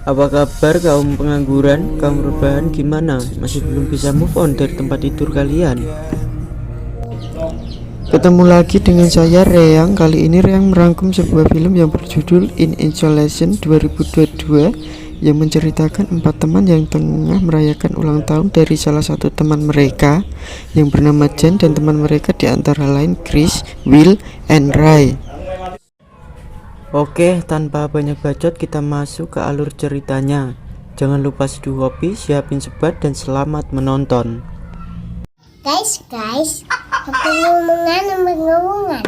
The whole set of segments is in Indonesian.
Apa kabar kaum pengangguran, kaum rebahan gimana? Masih belum bisa move on dari tempat tidur kalian? Ketemu lagi dengan saya Reyang. Kali ini Reyang merangkum sebuah film yang berjudul In Isolation 2022 yang menceritakan 4 teman yang tengah merayakan ulang tahun dari salah satu teman mereka yang bernama Jen, dan teman mereka di antara lain Chris, Will, and Ray. Oke, tanpa banyak bacot kita masuk ke alur ceritanya. Jangan lupa seduh kopi, siapin sebat, dan selamat menonton. Guys, ngomongan.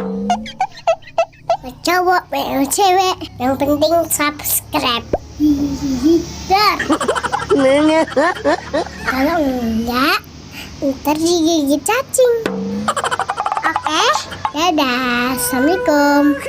Cowok, cewek, yang penting subscribe. Dar. Kalau enggak, ntar digigit cacing. Oke, dadah, assalamualaikum.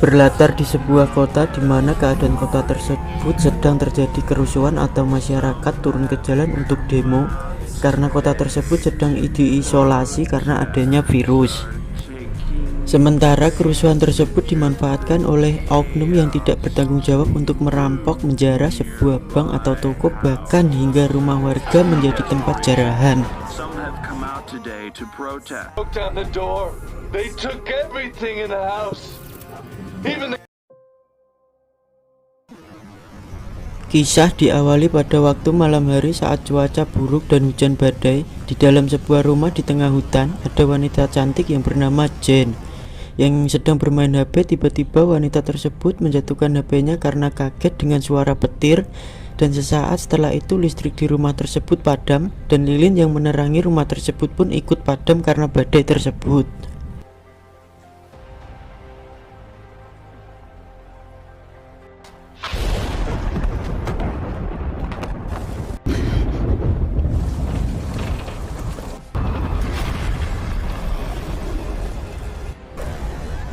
Berlatar di sebuah kota di mana keadaan kota tersebut sedang terjadi kerusuhan atau masyarakat turun ke jalan untuk demo karena kota tersebut sedang diisolasi karena adanya virus. Sementara kerusuhan tersebut dimanfaatkan oleh oknum yang tidak bertanggung jawab untuk merampok, menjarah sebuah bank atau toko, bahkan hingga rumah warga menjadi tempat jarahan. Kisah diawali pada waktu malam hari saat cuaca buruk dan hujan badai. Di dalam sebuah rumah di tengah hutan, ada wanita cantik yang bernama Jen yang sedang bermain HP. Tiba-tiba wanita tersebut menjatuhkan HP-nya karena kaget dengan suara petir, dan sesaat setelah itu listrik di rumah tersebut padam dan lilin yang menerangi rumah tersebut pun ikut padam karena badai tersebut.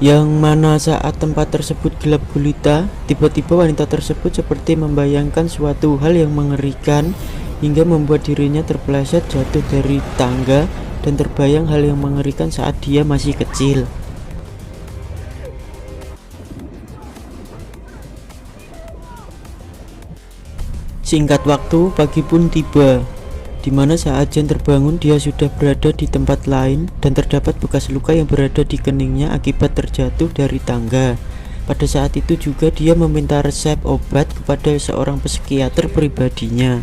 Yang mana saat tempat tersebut gelap gulita, tiba-tiba wanita tersebut seperti membayangkan suatu hal yang mengerikan hingga membuat dirinya terpeleset jatuh dari tangga, dan terbayang hal yang mengerikan saat dia masih kecil. Singkat waktu, pagi pun tiba, di mana saat Jen terbangun dia sudah berada di tempat lain dan terdapat bekas luka yang berada di keningnya akibat terjatuh dari tangga. Pada saat itu juga dia meminta resep obat kepada seorang psikiater pribadinya.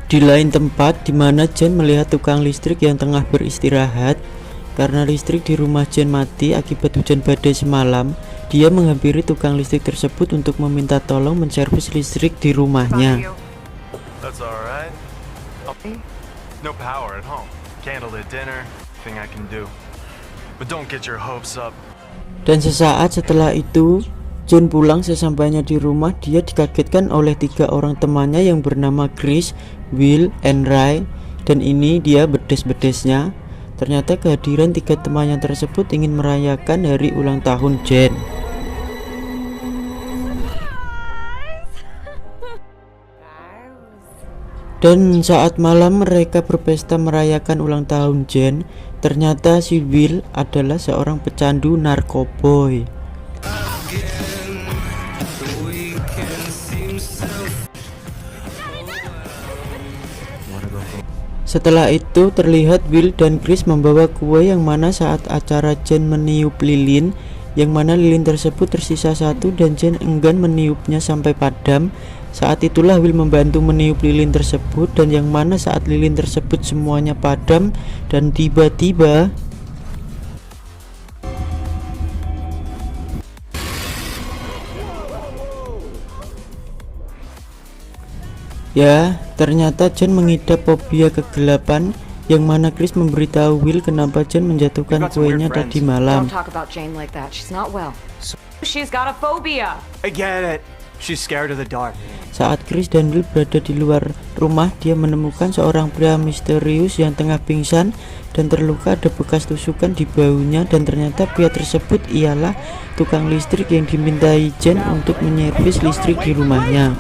Di lain tempat, di mana Jen melihat tukang listrik yang tengah beristirahat. Karena listrik di rumah Jen mati akibat hujan badai semalam, dia menghampiri tukang listrik tersebut untuk meminta tolong menservis listrik di rumahnya. Dan sesaat setelah itu, Jen pulang. Sesampainya di rumah, dia dikagetkan oleh 3 orang temannya yang bernama Chris, Will, and Ray. Dan ini dia bedes-bedesnya. Ternyata kehadiran 3 temannya tersebut ingin merayakan hari ulang tahun Jen. Dan saat malam mereka berpesta merayakan ulang tahun Jen, ternyata si Will adalah seorang pecandu narkoboy. Setelah itu terlihat Will dan Chris membawa kue, yang mana saat acara Jen meniup lilin, yang mana lilin tersebut tersisa 1 dan Jen enggan meniupnya sampai padam. Saat itulah Will membantu meniup lilin tersebut, dan yang mana saat lilin tersebut semuanya padam dan tiba-tiba ternyata Jen mengidap fobia kegelapan, yang mana Chris memberitahu Will kenapa Jen menjatuhkan kuenya tadi malam. She's scared of the dark. Saat Chris dan Will berada di luar rumah, dia menemukan seorang pria misterius yang tengah pingsan dan terluka. Ada bekas tusukan di bahunya, dan ternyata pria tersebut ialah tukang listrik yang dimintai Jen untuk menyervis listrik di rumahnya.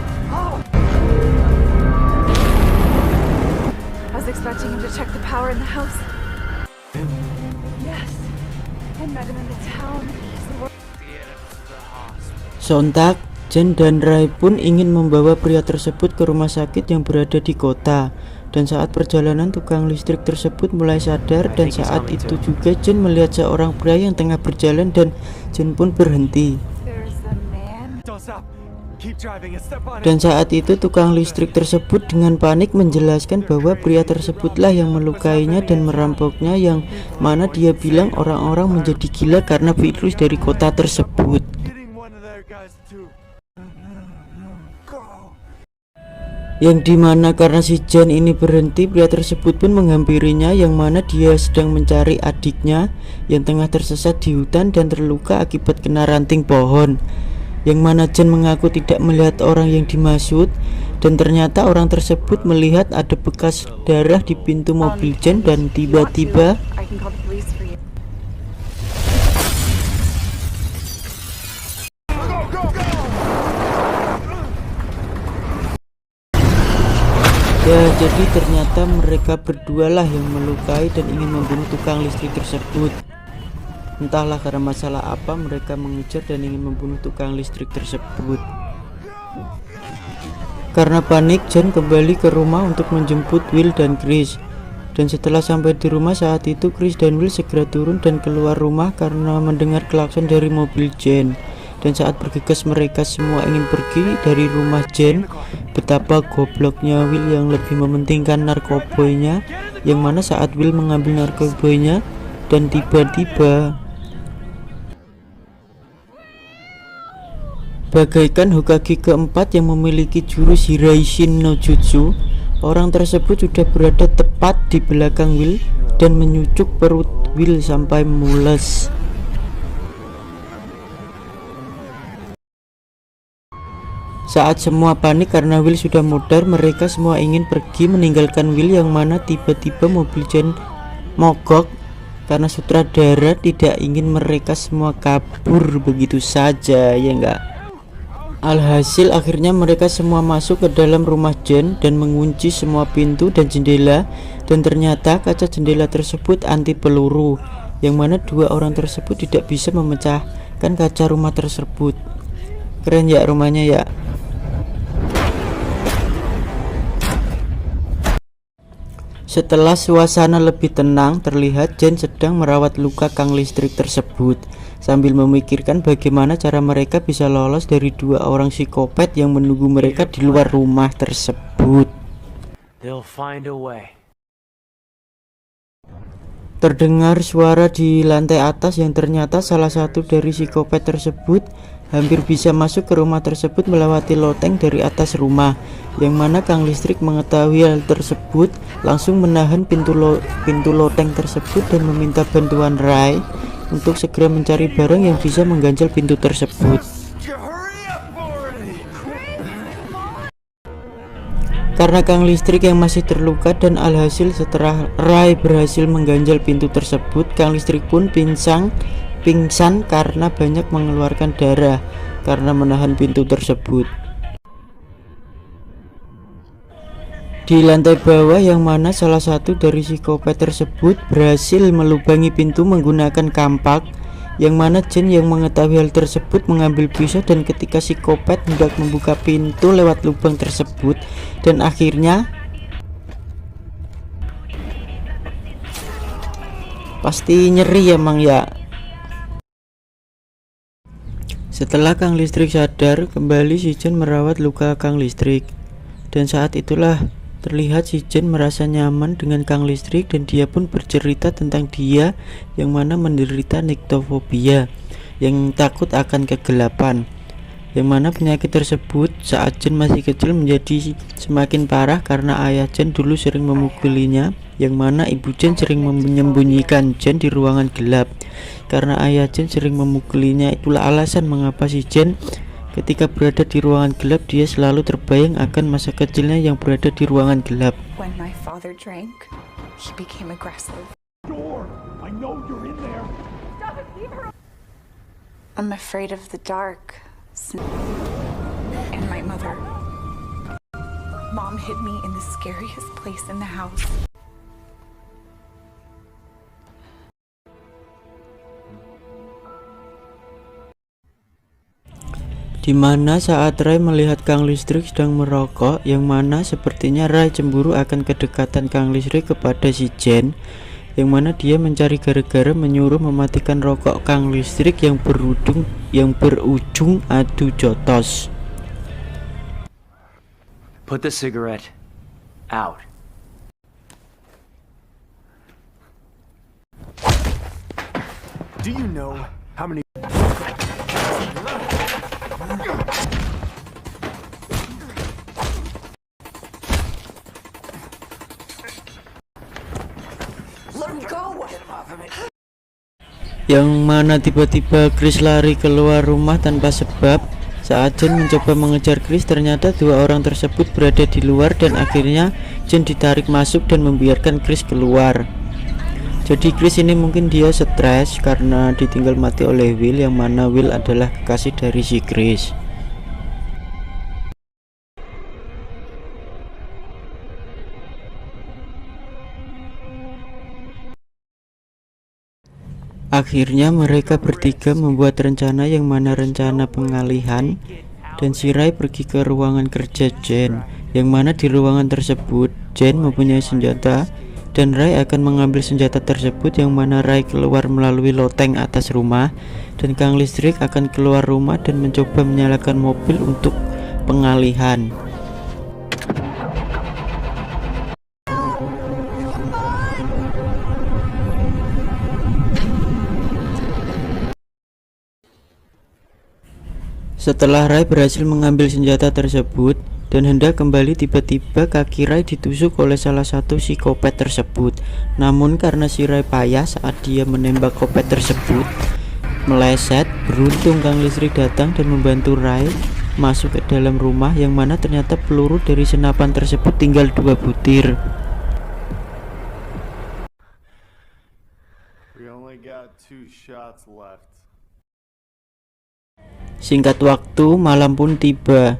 I was expecting him to check the power in the house. Yes, I met him in the town. Sontak, Jen dan Ray pun ingin membawa pria tersebut ke rumah sakit yang berada di kota. Dan saat perjalanan, tukang listrik tersebut mulai sadar, dan saat itu juga Jen melihat seorang pria yang tengah berjalan, dan Jen pun berhenti. There's a man. Don't stop. Keep driving and step on it. Dan saat itu tukang listrik tersebut dengan panik menjelaskan bahwa pria tersebutlah yang melukainya dan merampoknya, yang mana dia bilang orang-orang menjadi gila karena virus dari kota tersebut. Getting one of their guys too. Go. Yang dimana karena si Jen ini berhenti, pria tersebut pun menghampirinya, yang mana dia sedang mencari adiknya yang tengah tersesat di hutan dan terluka akibat kena ranting pohon. Yang mana Jen mengaku tidak melihat orang yang dimaksud, dan ternyata orang tersebut melihat ada bekas darah di pintu mobil Jen, dan tiba-tiba I can call the police for you. ya jadi ternyata mereka berdualah yang melukai dan ingin membunuh tukang listrik tersebut. Entahlah karena masalah apa mereka mengejar dan ingin membunuh tukang listrik tersebut. Karena panik, Jen kembali ke rumah untuk menjemput Will dan Chris. Dan setelah sampai di rumah saat itu, Chris dan Will segera turun dan keluar rumah karena mendengar klakson dari mobil Jen. Dan saat bergegas mereka semua ingin pergi dari rumah Jen. Betapa gobloknya Will yang lebih mementingkan narkoboynya, yang mana saat Will mengambil narkoboynya, dan tiba-tiba bagaikan Hokage keempat yang memiliki jurus Hiraishin no Jutsu, orang tersebut sudah berada tepat di belakang Will dan menyucuk perut Will sampai mules. Saat semua panik karena Will sudah mudar, mereka semua ingin pergi meninggalkan Will, yang mana tiba-tiba mobil Jen mogok karena sutradara tidak ingin mereka semua kabur begitu saja, ya enggak? Alhasil akhirnya mereka semua masuk ke dalam rumah Jen dan mengunci semua pintu dan jendela, dan ternyata kaca jendela tersebut anti peluru, yang mana dua orang tersebut tidak bisa memecahkan kaca rumah tersebut. Keren ya rumahnya ya. Setelah suasana lebih tenang, terlihat Jen sedang merawat luka kang listrik tersebut sambil memikirkan bagaimana cara mereka bisa lolos dari dua orang psikopat yang menunggu mereka di luar rumah tersebut. They'll find a way. Terdengar suara di lantai atas yang ternyata salah satu dari psikopat tersebut hampir bisa masuk ke rumah tersebut melewati loteng dari atas rumah, yang mana kang listrik mengetahui hal tersebut langsung menahan pintu loteng tersebut dan meminta bantuan Ray untuk segera mencari barang yang bisa mengganjal pintu tersebut. Karena kang listrik yang masih terluka, dan alhasil setelah Ray berhasil mengganjal pintu tersebut, kang listrik pun pingsan karena banyak mengeluarkan darah karena menahan pintu tersebut. Di lantai bawah, yang mana salah satu dari psikopat tersebut berhasil melubangi pintu menggunakan kampak, yang mana Jen yang mengetahui hal tersebut mengambil pisau, dan ketika psikopat hendak membuka pintu lewat lubang tersebut, dan akhirnya pasti nyeri emang ya. Setelah kang listrik sadar kembali, si Jen merawat luka kang listrik, dan saat itulah terlihat si Jen merasa nyaman dengan kang listrik, dan dia pun bercerita tentang dia yang mana menderita nyctophobia, yang takut akan kegelapan, yang mana penyakit tersebut saat Jen masih kecil menjadi semakin parah karena ayah Jen dulu sering memukulinya, yang mana ibu Jen sering menyembunyikan Jen di ruangan gelap. Karena ayah Jen sering memukulinya, itulah alasan mengapa si Jen Ketika berada di ruangan gelap, dia selalu terbayang akan masa kecilnya yang berada di ruangan gelap. When my father drank, he became aggressive. I'm afraid of the dark. And my mother. Mom hid me in the scariest place in the house. Di mana saat Ray melihat Kang Listrik sedang merokok, yang mana sepertinya Ray cemburu akan kedekatan Kang Listrik kepada si Jen, yang mana dia mencari gara-gara menyuruh mematikan rokok Kang Listrik yang berujung adu jotos. Put the cigarette out. Do you know how many yang mana tiba-tiba Chris lari keluar rumah tanpa sebab. Saat Jen mencoba mengejar Chris, ternyata dua orang tersebut berada di luar dan akhirnya Jen ditarik masuk dan membiarkan Chris keluar. Jadi Chris ini mungkin dia stres karena ditinggal mati oleh Will, yang mana Will adalah kekasih dari si Chris. Akhirnya mereka bertiga membuat rencana, yang mana rencana pengalihan, dan si Ray pergi ke ruangan kerja Jen, yang mana di ruangan tersebut Jen mempunyai senjata dan Ray akan mengambil senjata tersebut, yang mana Ray keluar melalui loteng atas rumah dan Kang Listrik akan keluar rumah dan mencoba menyalakan mobil untuk pengalihan. Setelah Ray berhasil mengambil senjata tersebut dan hendak kembali, tiba-tiba kaki Ray ditusuk oleh salah satu psikopat tersebut. Namun karena si Ray payah saat dia menembak kopet tersebut meleset, beruntung Kang Listrik datang dan membantu Ray masuk ke dalam rumah, yang mana ternyata peluru dari senapan tersebut tinggal 2 butir. We only got 2 shots left. Singkat waktu, malam pun tiba,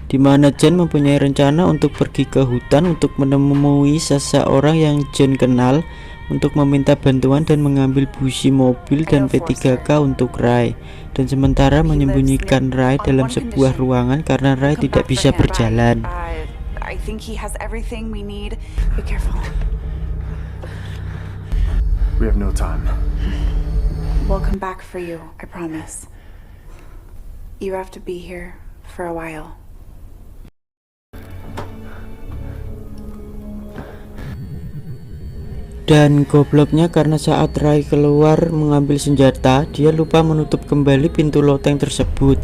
di mana Jen mempunyai rencana untuk pergi ke hutan untuk menemui seseorang yang Jen kenal untuk meminta bantuan dan mengambil busi mobil dan P3K untuk Ray, dan sementara menyembunyikan Ray dalam sebuah ruangan karena Ray tidak bisa berjalan. I think he has everything we need. Be careful. We have no time. We'll come back for you, I promise. You have to be here for a while. Dan gobloknya karena saat Ray keluar mengambil senjata, dia lupa menutup kembali pintu loteng tersebut,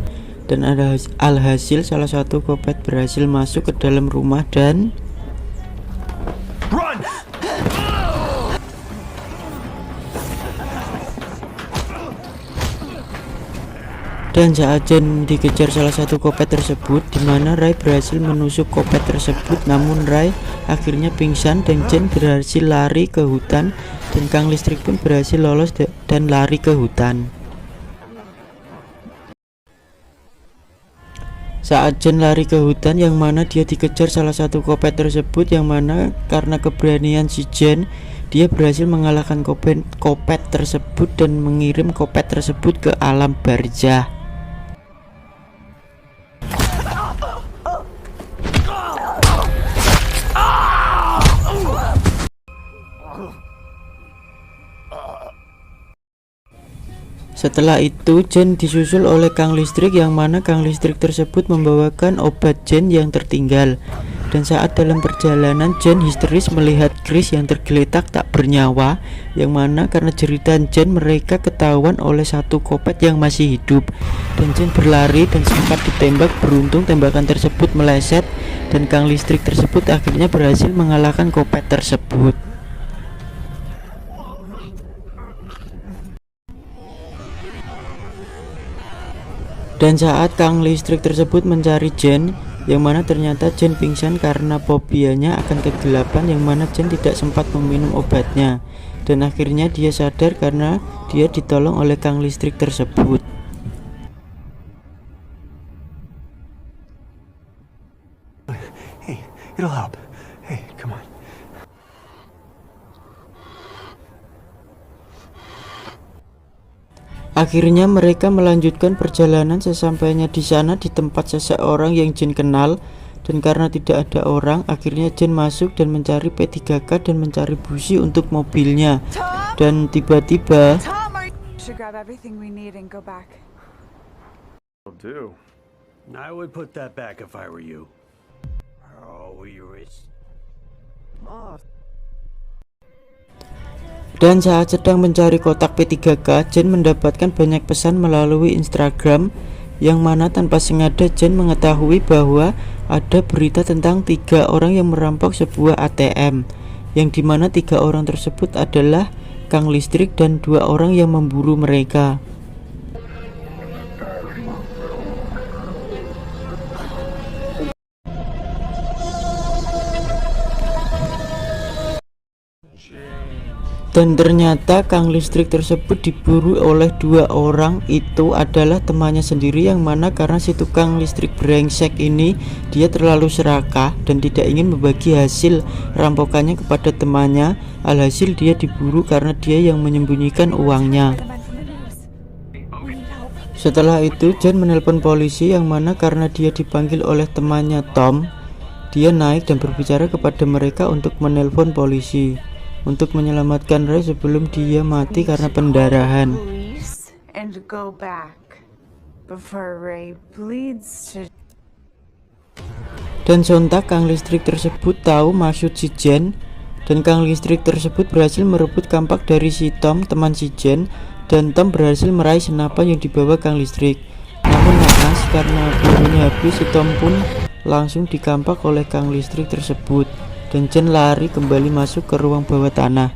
dan ada alhasil salah satu kopet berhasil masuk ke dalam rumah dan Run! saat Jen dikejar salah satu kopet tersebut, di mana Ray berhasil menusuk kopet tersebut, namun Ray akhirnya pingsan dan Jen berhasil lari ke hutan, dan Kang Listrik pun berhasil lolos dan lari ke hutan. Saat Jen lari ke hutan, yang mana dia dikejar salah satu kopet tersebut, yang mana karena keberanian si Jen, dia berhasil mengalahkan kopet tersebut dan mengirim kopet tersebut ke alam barzah. Setelah itu Jen disusul oleh Kang Listrik, yang mana Kang Listrik tersebut membawakan obat Jen yang tertinggal. Dan saat dalam perjalanan Jen histeris melihat Chris yang tergeletak tak bernyawa, yang mana karena jeritan Jen mereka ketahuan oleh satu kopet yang masih hidup. Dan Jen berlari dan sempat ditembak, beruntung tembakan tersebut meleset dan Kang Listrik tersebut akhirnya berhasil mengalahkan kopet tersebut. Dan saat kang listrik tersebut mencari Jen, yang mana ternyata Jen pingsan karena fobianya akan kegelapan, yang mana Jen tidak sempat meminum obatnya. Dan akhirnya dia sadar karena dia ditolong oleh kang listrik tersebut. Hey, it'll help. Hey, come on. Akhirnya mereka melanjutkan perjalanan. Sesampainya di sana di tempat seseorang yang Jen kenal, dan karena tidak ada orang, akhirnya Jen masuk dan mencari P3K dan mencari busi untuk mobilnya. Dan tiba-tiba Should grab everything we need and go back. Will do. I would put that back if I were you. Oh, you're dan saat sedang mencari kotak P3K, Jen mendapatkan banyak pesan melalui Instagram, yang mana tanpa sengaja Jen mengetahui bahwa ada berita tentang 3 orang yang merampok sebuah ATM, yang dimana 3 orang tersebut adalah kang listrik dan 2 orang yang memburu mereka. Dan ternyata kang listrik tersebut diburu oleh 2 orang. Itu adalah temannya sendiri, yang mana karena si tukang listrik brengsek ini dia terlalu serakah dan tidak ingin membagi hasil rampokannya kepada temannya. Alhasil dia diburu karena dia yang menyembunyikan uangnya. Setelah itu Jen menelpon polisi, yang mana karena dia dipanggil oleh temannya Tom, dia naik dan berbicara kepada mereka untuk menelpon polisi untuk menyelamatkan Ray sebelum dia mati karena pendarahan. And go back before Ray bleeds to... Dan sontak kang listrik tersebut tahu maksud si Jen, dan kang listrik tersebut berhasil merebut kampak dari si Tom, teman si Jen, dan Tom berhasil meraih senapan yang dibawa kang listrik. Namun naas, karena pelurunya habis, si Tom pun langsung dikampak oleh kang listrik tersebut, dan Jen lari kembali masuk ke ruang bawah tanah.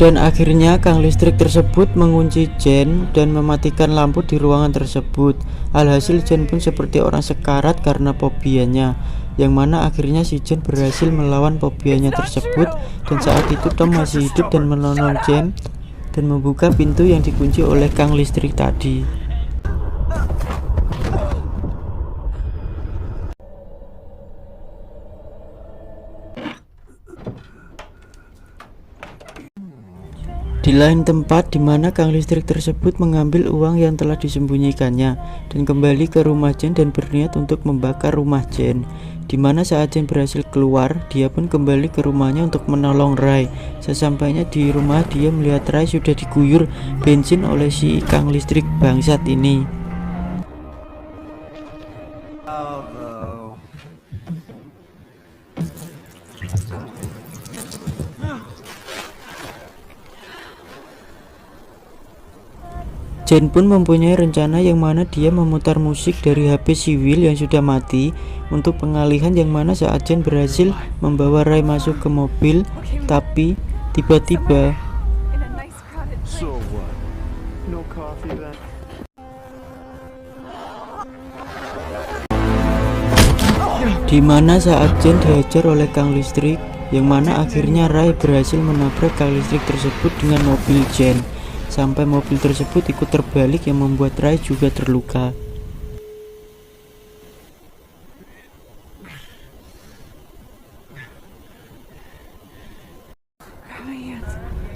Dan akhirnya kang listrik tersebut mengunci Jen dan mematikan lampu di ruangan tersebut. Alhasil Jen pun seperti orang sekarat karena fobianya, yang mana akhirnya si Jen berhasil melawan fobianya tersebut. Dan saat itu Tom masih hidup dan menolong Jen dan membuka pintu yang dikunci oleh kang listrik tadi. Di lain tempat, di mana kang listrik tersebut mengambil uang yang telah disembunyikannya dan kembali ke rumah Jen dan berniat untuk membakar rumah Jen. Di mana saat Jen berhasil keluar, dia pun kembali ke rumahnya untuk menolong Ray. Sesampainya di rumah, dia melihat Ray sudah diguyur bensin oleh si kang listrik bangsat ini. Jen pun mempunyai rencana, yang mana dia memutar musik dari HP si Will yang sudah mati untuk pengalihan, yang mana saat Jen berhasil membawa Ray masuk ke mobil, tapi tiba-tiba So what? No coffee then? di mana saat Jen dihajar oleh kang listrik, yang mana akhirnya Ray berhasil menabrak kang listrik tersebut dengan mobil Jen, sampai mobil tersebut ikut terbalik yang membuat Ray juga terluka.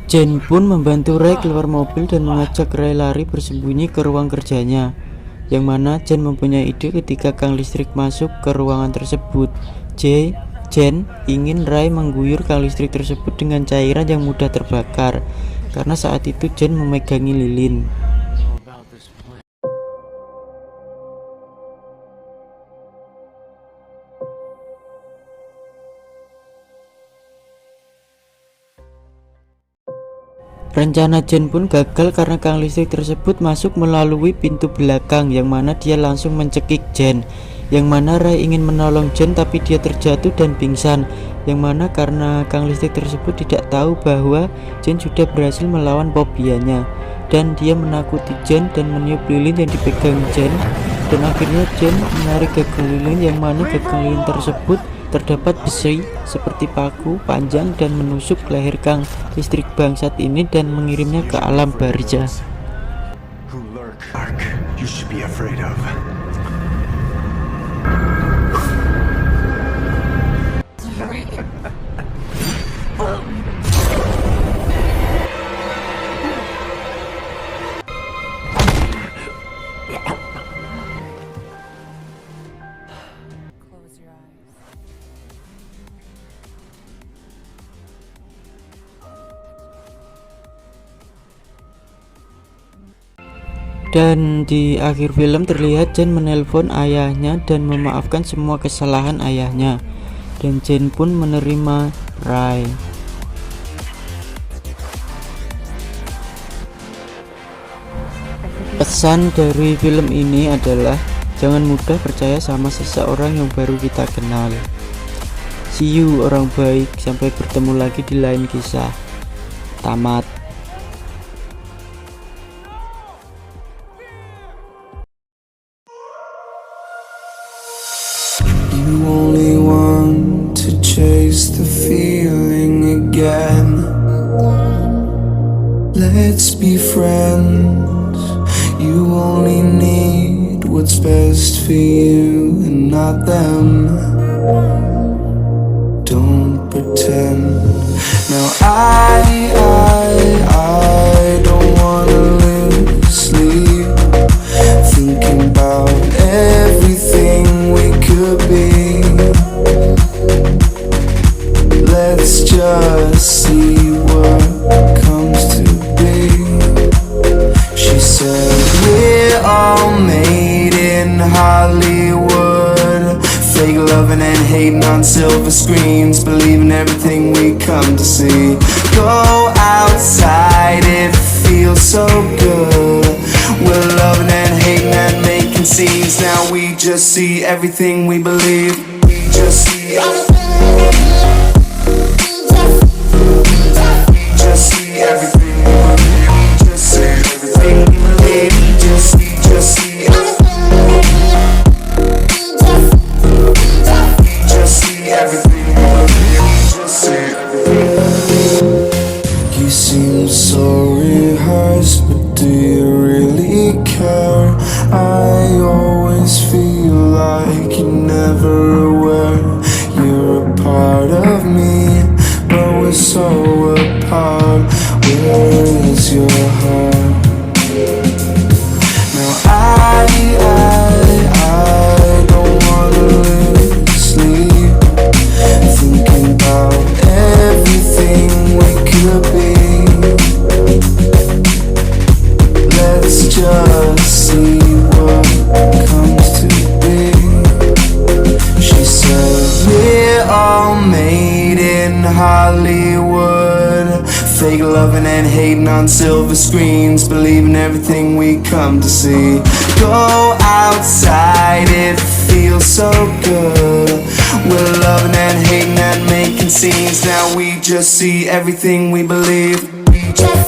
Jen pun membantu Ray keluar mobil dan mengajak Ray lari bersembunyi ke ruang kerjanya, yang mana Jen mempunyai ide ketika kang listrik masuk ke ruangan tersebut. Jen ingin Ray mengguyur kang listrik tersebut dengan cairan yang mudah terbakar, karena saat itu Jen memegangi lilin. Rencana Jen pun gagal karena kang listrik tersebut masuk melalui pintu belakang, yang mana dia langsung mencekik Jen. Yang mana Ray ingin menolong Jen tapi dia terjatuh dan pingsan, yang mana karena kang listrik tersebut tidak tahu bahwa Jen sudah berhasil melawan fobianya. dan dia menakuti Jen dan meniup lilin yang dipegang Jen, dan akhirnya Jen menarik gagang lilin yang mana gagang lilin tersebut terdapat besi seperti paku panjang dan menusuk leher Kang listrik bangsat ini dan mengirimnya ke alam barja. Who lurk? Ark, you should be afraid of. Close your eyes. Dan di akhir film terlihat Jen menelpon ayahnya dan memaafkan semua kesalahan ayahnya, dan Jen pun menerima Ray. Pesan dari film ini adalah jangan mudah percaya sama seseorang yang baru kita kenal. See you orang baik, sampai bertemu lagi di lain kisah. Tamat. You only want to chase the feeling again. Let's be friends. You only need what's best for you and not them. Don't pretend. Now I don't wanna lose sleep, thinking about everything we could be. Let's just see what comes to be. She said we're all made in Hollywood, fake loving and hating on silver screens, believing everything we come to see. Go outside, it feels so good. We're loving and hating and making scenes. Now we just see everything we believe. We just see everything we believe. We just see everything we believe. We just see everything we believe. We just see everything. You seem so rehearsed, but do you really care? I always feel like you're never aware. You're a part of me, but we're so apart. Where is your heart? Now I don't wanna lose sleep, thinking about everything we could be. Let's just see what comes to be. She said we're all made in Hollywood, fake loving and hating on silver screens, believing everything we come to see. Go outside, it feels so good. We're loving and hating and making scenes. Now we just see everything we believe. We just